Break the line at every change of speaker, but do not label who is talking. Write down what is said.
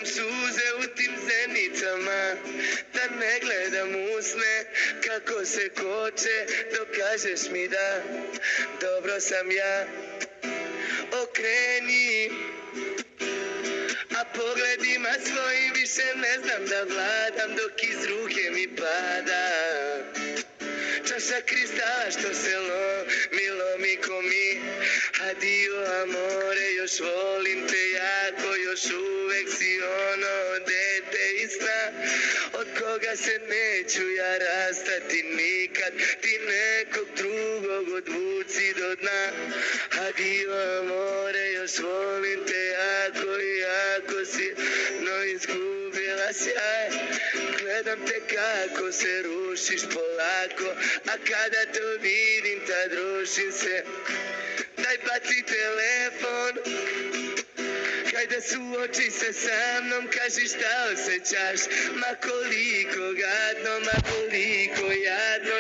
suze u tim zenicama, da ne gledam usne kako se koče, dok kažeš mi da dobro sam ja. Okreni, a pogledima svojim više ne znam da vladam, dok iz ruke mi pada čaša kristala što se lomi ko mi. Adio amore, još volim te jako, još uvek si ono dete iz sna, od koga se neću ja rastati nikad, ti nekog drugog odvuci do dna. Adio amore, još volim te jako i jako si no izgubila sjaj. Gledam te kako se rušiš polako, a kada to vidim tad rušim se. Daj baci telefon, hajde suoči se sa mnom, kaži šta osjećaš. Ma koliko gadno, ma koliko jadno